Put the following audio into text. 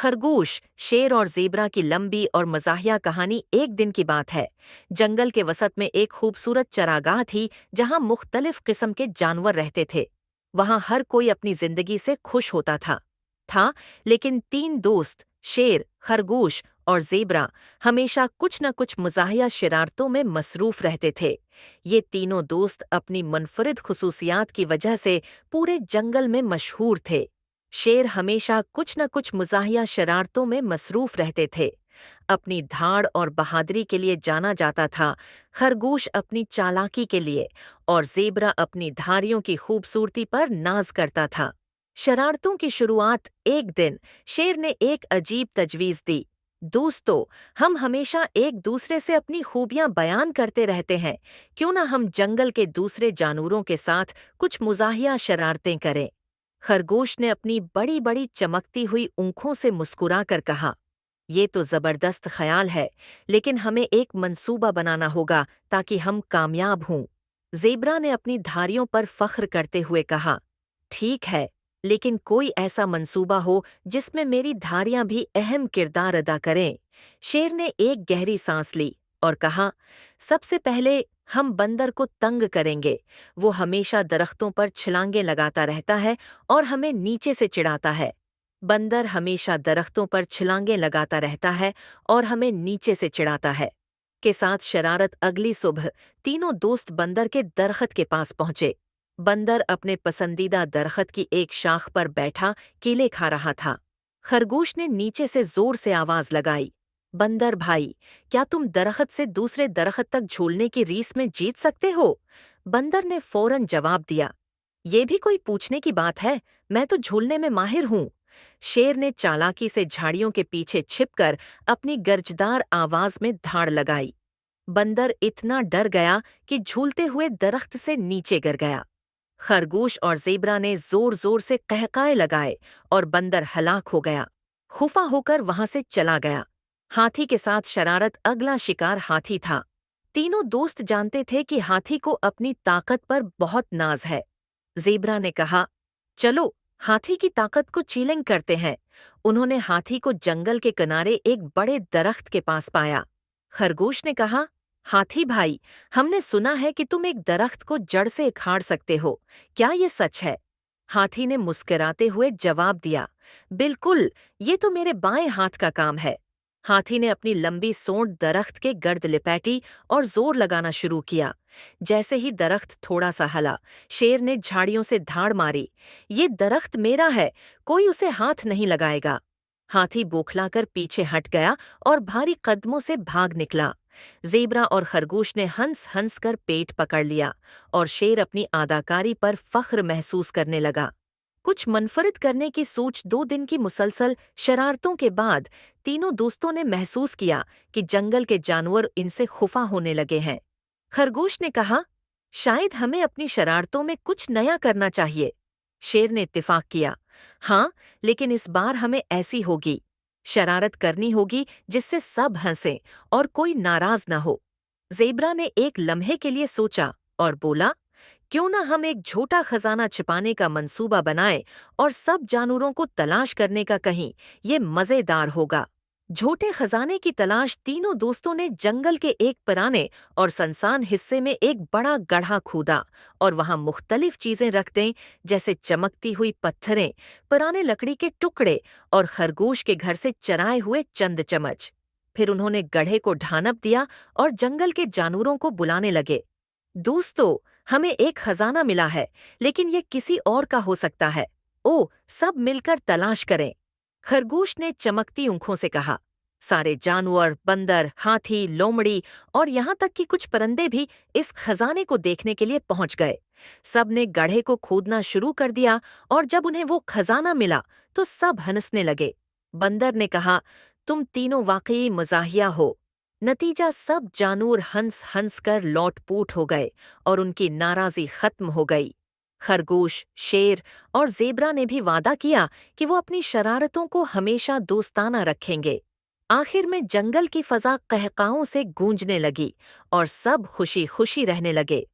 खरगोश, शेर और ज़ेबरा की लंबी और मज़ाहिया कहानी एक दिन की बात है। जंगल के वसत में एक खूबसूरत चरागाह थी जहाँ मुख्तलिफ किस्म के जानवर रहते थे। वहाँ हर कोई अपनी जिंदगी से खुश होता था, लेकिन तीन दोस्त शेर, खरगोश और ज़ेबरा हमेशा कुछ न कुछ मज़ाहिया शरारतों में मसरूफ रहते थे। ये तीनों दोस्त अपनी मुनफरिद खुसूसियात की वजह से पूरे जंगल में मशहूर थे। शेर हमेशा कुछ न कुछ मुज़ाहिया शरारतों में मसरूफ रहते थे। अपनी धाड़ और बहादुरी के लिए जाना जाता था, खरगोश अपनी चालाकी के लिए और ज़ेबरा अपनी धारियों की खूबसूरती पर नाज करता था। शरारतों की शुरुआत एक दिन शेर ने एक अजीब तजवीज़ दी। दोस्तों, हम हमेशा एक दूसरे से अपनी खूबियां बयान करते रहते हैं, क्यों ना हम जंगल के दूसरे जानवरों के साथ कुछ मुज़ाहिया शरारतें करें। खरगोश ने अपनी बड़ी बड़ी चमकती हुई ऊँखों से मुस्कुराकर कहा, ये तो जबरदस्त ख्याल है, लेकिन हमें एक मंसूबा बनाना होगा ताकि हम कामयाब हों। ज़ेबरा ने अपनी धारियों पर फख्र करते हुए कहा, ठीक है, लेकिन कोई ऐसा मंसूबा हो जिसमें मेरी धारियां भी अहम किरदार अदा करें। शेर ने एक गहरी सांस ली और कहा, सबसे पहले हम बंदर को तंग करेंगे। वो हमेशा दरख्तों पर छलांगे लगाता रहता है और हमें नीचे से चिढ़ाता है। बंदर हमेशा दरख्तों पर छलांगे लगाता रहता है और हमें नीचे से चिढ़ाता है। के साथ शरारत अगली सुबह तीनों दोस्त बंदर के दरख्त के पास पहुंचे। बंदर अपने पसंदीदा दरख्त की एक शाख पर बैठा केले खा रहा था। खरगोश ने नीचे से जोर से आवाज लगाई, बंदर भाई, क्या तुम दरख्त से दूसरे दरख्त तक झूलने की रीस में जीत सकते हो? बंदर ने फौरन जवाब दिया, ये भी कोई पूछने की बात है, मैं तो झूलने में माहिर हूँ। शेर ने चालाकी से झाड़ियों के पीछे छिपकर अपनी गर्जदार आवाज में धाड़ लगाई। बंदर इतना डर गया कि झूलते हुए दरख्त से नीचे गिर गया। खरगोश और ज़ेबरा ने जोर जोर से कहकाए लगाए और बंदर हलाक हो गया। खुफा होकर वहां से चला गया। हाथी के साथ शरारत अगला शिकार हाथी था। तीनों दोस्त जानते थे कि हाथी को अपनी ताकत पर बहुत नाज है। ज़ेबरा ने कहा, चलो हाथी की ताकत को चैलेंज करते हैं। उन्होंने हाथी को जंगल के किनारे एक बड़े दरख्त के पास पाया। खरगोश ने कहा, हाथी भाई, हमने सुना है कि तुम एक दरख्त को जड़ से उखाड़ सकते हो, क्या ये सच है? हाथी ने मुस्कुराते हुए जवाब दिया, बिल्कुल, ये तो मेरे बाएं हाथ का काम है। हाथी ने अपनी लंबी सोंड दरख्त के गर्द लिपैटी और जोर लगाना शुरू किया। जैसे ही दरख्त थोड़ा सा हला, शेर ने झाड़ियों से धाड़ मारी, ये दरख्त मेरा है, कोई उसे हाथ नहीं लगाएगा। हाथी बौखलाकर पीछे हट गया और भारी कदमों से भाग निकला। ज़ेबरा और खरगोश ने हंस हंस कर पेट पकड़ लिया और शेर अपनी अदाकारी पर फख्र महसूस करने लगा। कुछ मनफरद करने की सोच 2 दिन की मुसलसल शरारतों के बाद तीनों दोस्तों ने महसूस किया कि जंगल के जानवर इनसे खुफा होने लगे हैं। खरगोश ने कहा, शायद हमें अपनी शरारतों में कुछ नया करना चाहिए। शेर ने इत्तेफाक किया, हाँ, लेकिन इस बार हमें ऐसी होगी शरारत करनी होगी जिससे सब हंसें और कोई नाराज न हो। ज़ेबरा ने एक लम्हे के लिए सोचा और बोला, क्यों ना हम एक झूठा खजाना छिपाने का मंसूबा बनाएं और सब जानवरों को तलाश करने का कहीं, ये मजेदार होगा। झूठे खजाने की तलाश तीनों दोस्तों ने जंगल के एक पुराने और सुनसान हिस्से में एक बड़ा गड्ढा खोदा और वहां मुख्तलिफ चीजें रख दें, जैसे चमकती हुई पत्थरें, पुराने लकड़ी के टुकड़े और खरगोश के घर से चराए हुए चंद चम्मच। फिर उन्होंने गड्ढे को ढानप दिया और जंगल के जानवरों को बुलाने लगे, दोस्तों, हमें एक खजाना मिला है, लेकिन ये किसी और का हो सकता है। ओ, सब मिलकर तलाश करें। खरगोश ने चमकती आंखों से कहा। सारे जानवर, बंदर, हाथी, लोमड़ी और यहाँ तक कि कुछ परिंदे भी इस खजाने को देखने के लिए पहुंच गए। सब ने गड्ढे को खोदना शुरू कर दिया और जब उन्हें वो खजाना मिला तो सब हंसने लगे। बंदर ने कहा, तुम तीनों वाकई मज़ाहिया हो। नतीजा, सब जानवर हंस हंस कर लौटपूट हो गए और उनकी नाराज़ी खत्म हो गई। खरगोश, शेर और ज़ेबरा ने भी वादा किया कि वो अपनी शरारतों को हमेशा दोस्ताना रखेंगे। आखिर में जंगल की फ़ज़ा कहकाओं से गूंजने लगी और सब खुशी खुशी रहने लगे।